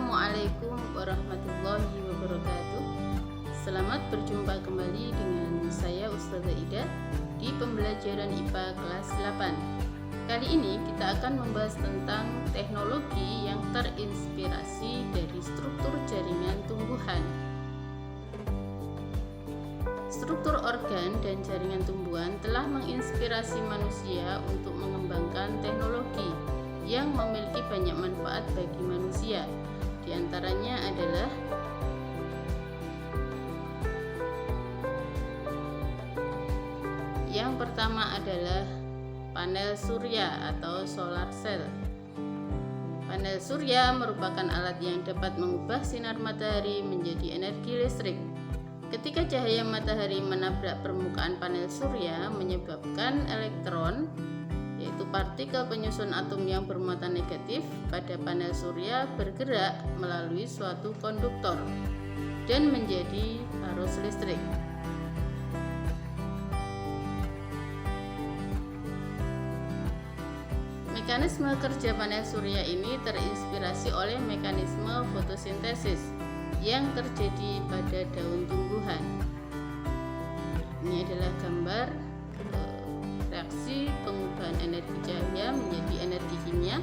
Assalamualaikum warahmatullahi wabarakatuh. Selamat berjumpa kembali dengan saya Ustazah Ida di pembelajaran IPA kelas 8. Kali ini kita akan membahas tentang teknologi yang terinspirasi dari struktur jaringan tumbuhan. Struktur organ dan jaringan tumbuhan telah menginspirasi manusia untuk mengembangkan teknologi yang memiliki banyak manfaat bagi manusia. Di antaranya adalah yang pertama adalah panel surya atau solar cell. Panel surya merupakan alat yang dapat mengubah sinar matahari menjadi energi listrik. Ketika cahaya matahari menabrak permukaan panel surya, menyebabkan elektron, yaitu partikel penyusun atom yang bermuatan negatif pada panel surya, bergerak melalui suatu konduktor dan menjadi arus listrik. Mekanisme kerja panel surya ini terinspirasi oleh mekanisme fotosintesis yang terjadi pada daun tumbuhan. Ini adalah gambar reaksi pengubahan energi cahaya menjadi energi kimia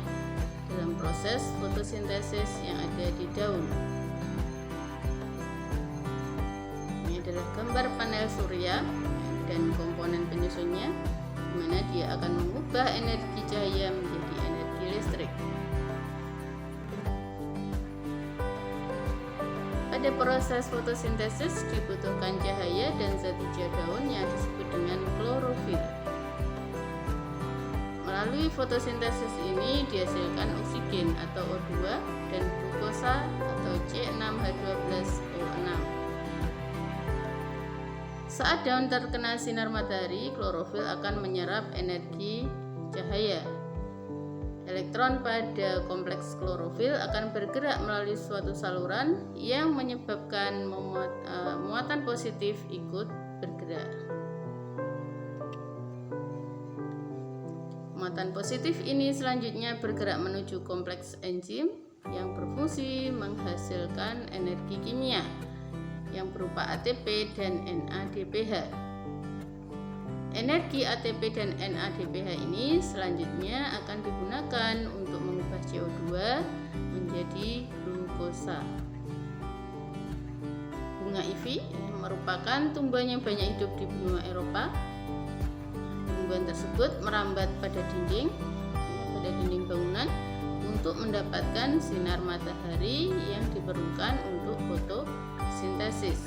dalam proses fotosintesis yang ada di daun. Ini adalah gambar panel surya dan komponen penyusunnya, di mana dia akan mengubah energi cahaya menjadi energi listrik. Pada proses fotosintesis dibutuhkan cahaya dan zat hijau daun yang disebut dengan klorofil. Melalui fotosintesis ini dihasilkan oksigen atau O2 dan glukosa atau C6H12O6. Saat daun terkena sinar matahari, klorofil akan menyerap energi cahaya. Elektron pada kompleks klorofil akan bergerak melalui suatu saluran yang menyebabkan muatan positif ikut bergerak. Muatan positif ini selanjutnya bergerak menuju kompleks enzim yang berfungsi menghasilkan energi kimia yang berupa ATP dan NADPH. Energi ATP dan NADPH ini selanjutnya akan digunakan untuk mengubah CO2 menjadi glukosa. Bunga ivy merupakan tumbuhan yang banyak hidup di benua Eropa. Tumbuhan tersebut merambat pada dinding bangunan untuk mendapatkan sinar matahari yang diperlukan untuk fotosintesis.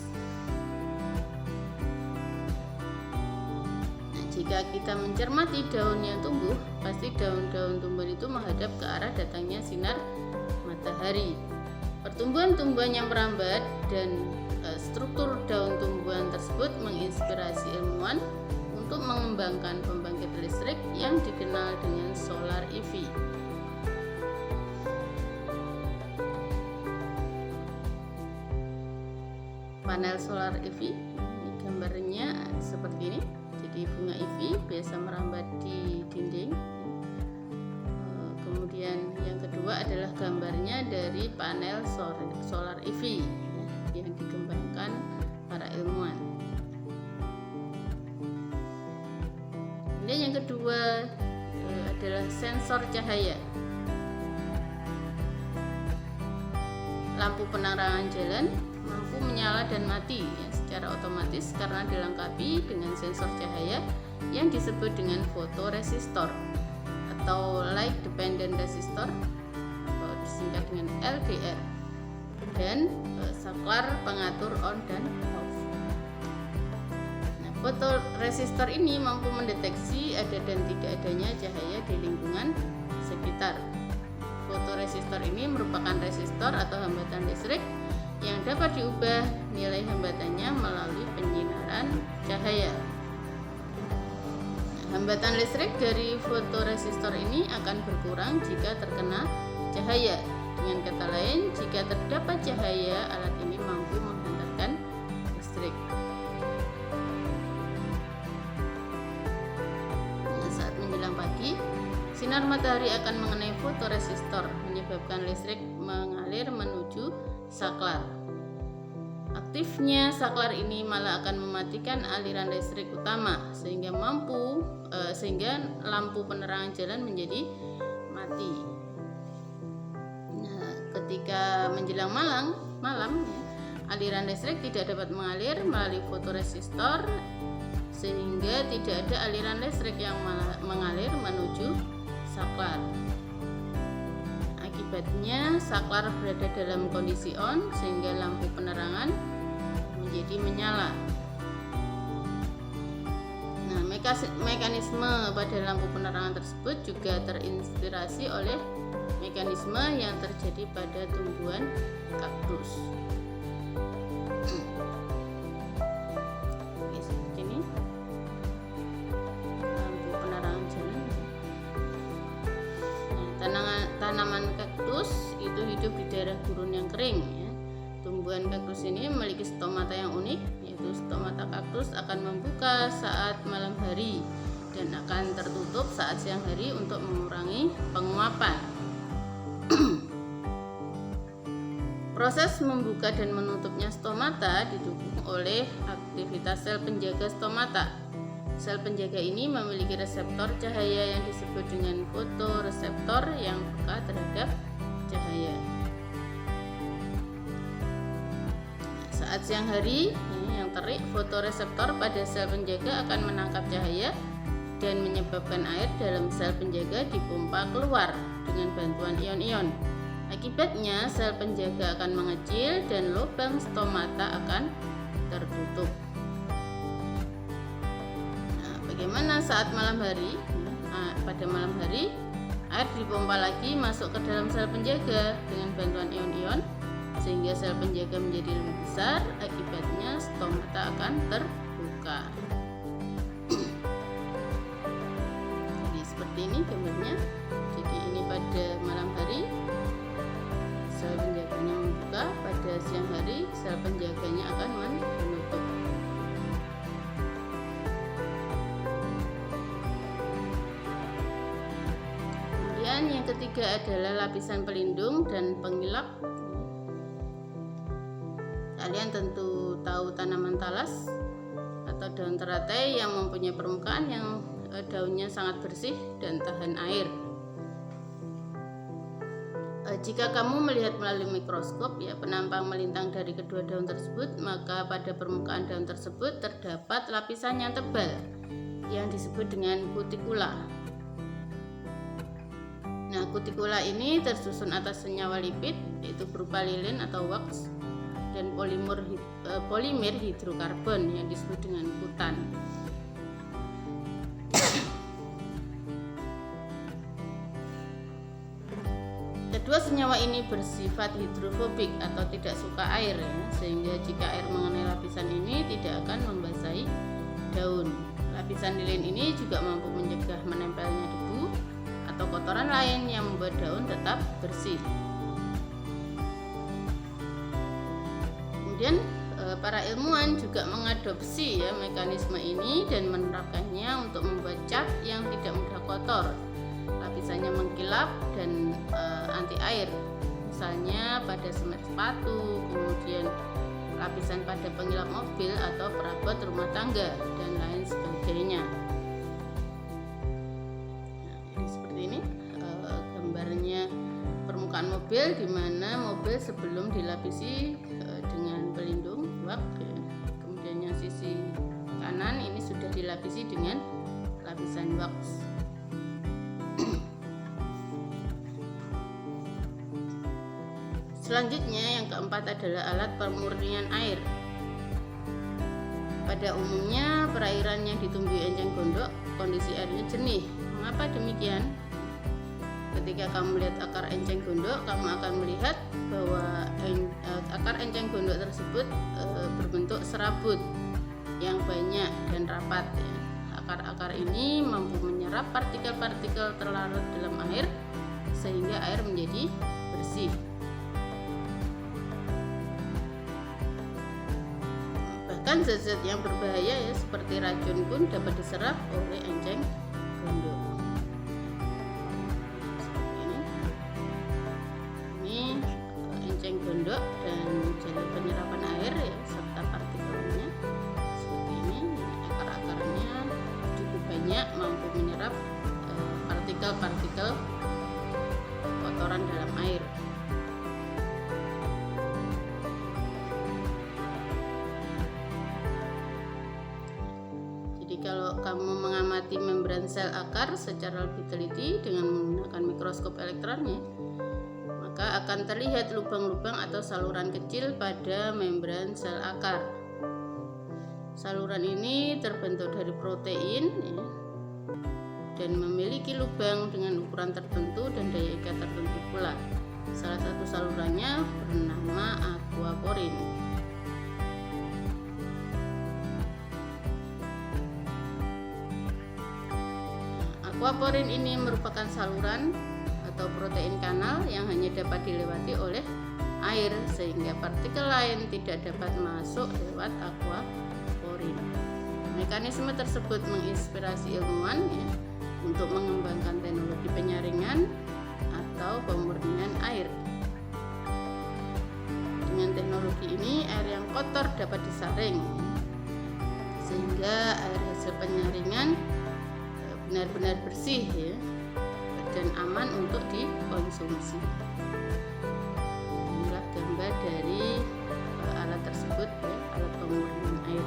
Nah, jika kita mencermati daun yang tumbuh, pasti daun-daun tumbuhan itu menghadap ke arah datangnya sinar matahari. Pertumbuhan tumbuhan yang merambat dan struktur daun tumbuhan tersebut menginspirasi ilmuwan untuk mengembangkan pembangkit listrik yang dikenal dengan solar EV. Panel solar EV, ini gambarnya seperti ini. Jadi bunga EV biasa merambat di dinding. Kemudian yang kedua adalah gambarnya dari panel solar EV yang dikembangkan para ilmuwan. Dan yang kedua adalah sensor cahaya. Lampu penerangan jalan mampu menyala dan mati secara otomatis karena dilengkapi dengan sensor cahaya yang disebut dengan fotoresistor atau light dependent resistor atau disingkat dengan LDR, dan saklar pengatur on dan off. Fotoresistor ini mampu mendeteksi ada dan tidak adanya cahaya di lingkungan sekitar. Fotoresistor ini merupakan resistor atau hambatan listrik yang dapat diubah nilai hambatannya melalui penyinaran cahaya. Hambatan listrik dari fotoresistor ini akan berkurang jika terkena cahaya. Dengan kata lain, jika terdapat cahaya, alat ini mampu menghantarkan listrik. Saat menjelang pagi, sinar matahari akan mengenai fotoresistor, menyebabkan listrik mengalir menuju saklar. Aktifnya saklar ini malah akan mematikan aliran listrik utama, sehingga lampu penerangan jalan menjadi mati. Nah, ketika menjelang malam, aliran listrik tidak dapat mengalir melalui fotoresistor, sehingga tidak ada aliran listrik yang mengalir menuju saklar. Akibatnya saklar berada dalam kondisi on, sehingga lampu penerangan menjadi menyala. Nah, mekanisme pada lampu penerangan tersebut juga terinspirasi oleh mekanisme yang terjadi pada tumbuhan kaktus. Oke, seperti ini lampu penerangan jalan. Nah, tanaman kaktus itu hidup di daerah gurun yang kering ya. Tumbuhan kaktus ini memiliki stomata yang unik, yaitu stomata kaktus akan membuka saat malam hari dan akan tertutup saat siang hari untuk mengurangi penguapan. Proses membuka dan menutupnya stomata didukung oleh aktivitas sel penjaga stomata. Sel penjaga ini memiliki reseptor cahaya yang disebut dengan fotoreseptor yang peka terhadap cahaya. Saat siang hari yang terik, fotoreseptor pada sel penjaga akan menangkap cahaya dan menyebabkan air dalam sel penjaga dipompa keluar dengan bantuan ion-ion. Akibatnya sel penjaga akan mengecil dan lubang stomata akan tertutup. Nah, bagaimana saat malam hari? Pada malam hari, air dipompa lagi masuk ke dalam sel penjaga dengan bantuan ion-ion, sehingga sel penjaga menjadi lebih besar. Akibatnya stomata akan terbuka. Jadi seperti ini gambarnya. Jadi ini pada malam hari sel penjaganya membuka, pada siang hari sel penjaganya akan menutup. Kemudian yang ketiga adalah lapisan pelindung dan pengilap. Kalian tentu tahu tanaman talas atau daun teratai yang mempunyai permukaan yang daunnya sangat bersih dan tahan air. Jika kamu melihat melalui mikroskop ya, penampang melintang dari kedua daun tersebut, maka pada permukaan daun tersebut terdapat lapisan yang tebal yang disebut dengan kutikula. Nah, kutikula ini tersusun atas senyawa lipid, yaitu berupa lilin atau wax, dan polimer hidrokarbon yang disebut dengan kutan. Kedua senyawa ini bersifat hidrofobik atau tidak suka air ya, sehingga jika air mengenai lapisan ini tidak akan membasahi daun. Lapisan lilin ini juga mampu mencegah menempelnya debu atau kotoran lain yang membuat daun tetap bersih. Kemudian para ilmuwan juga mengadopsi ya mekanisme ini dan menerapkannya untuk membuat cat yang tidak mudah kotor. Lapisannya mengkilap dan anti air, misalnya pada semen sepatu, kemudian lapisan pada pengilap mobil atau perabot rumah tangga dan lain sebagainya. Nah, ini seperti ini gambarnya permukaan mobil, di mana mobil sebelum dilapisi dengan pelindung wax, kemudian yang sisi kanan ini sudah dilapisi dengan lapisan wax. Selanjutnya yang keempat adalah alat pemurnian air. Pada umumnya perairan yang ditumbuhi enceng gondok kondisi airnya jernih. Mengapa demikian? Ketika kamu melihat akar enceng gondok, kamu akan melihat bahwa akar enceng gondok tersebut berbentuk serabut yang banyak dan rapat ya. Akar-akar ini mampu menyerap partikel-partikel terlarut dalam air sehingga air menjadi bersih. Bahkan zat-zat yang berbahaya ya seperti racun pun dapat diserap oleh enceng gondok. partikel-partikel kotoran dalam air. Jadi kalau kamu mengamati membran sel akar secara lebih teliti dengan menggunakan mikroskop elektronnya, maka akan terlihat lubang-lubang atau saluran kecil pada membran sel akar. Saluran ini terbentuk dari protein ya, dan memiliki lubang dengan ukuran tertentu dan daya ikat tertentu pula. Salah satu salurannya bernama aquaporin. Aquaporin ini merupakan saluran atau protein kanal yang hanya dapat dilewati oleh air, sehingga partikel lain tidak dapat masuk lewat aquaporin. Mekanisme tersebut menginspirasi ilmuwan ya, untuk mengembangkan teknologi penyaringan atau pemurnian air. Dengan teknologi ini, air yang kotor dapat disaring sehingga air hasil penyaringan benar-benar bersih ya, dan aman untuk dikonsumsi. Inilah gambar dari alat tersebut ya, alat pemurnian air.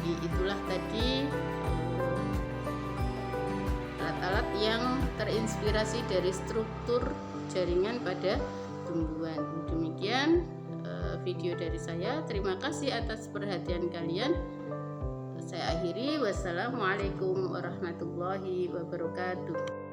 Jadi itulah tadi alat-alat yang terinspirasi dari struktur jaringan pada tumbuhan. Demikian video dari saya. Terima kasih atas perhatian kalian. Saya akhiri. Wassalamualaikum warahmatullahi wabarakatuh.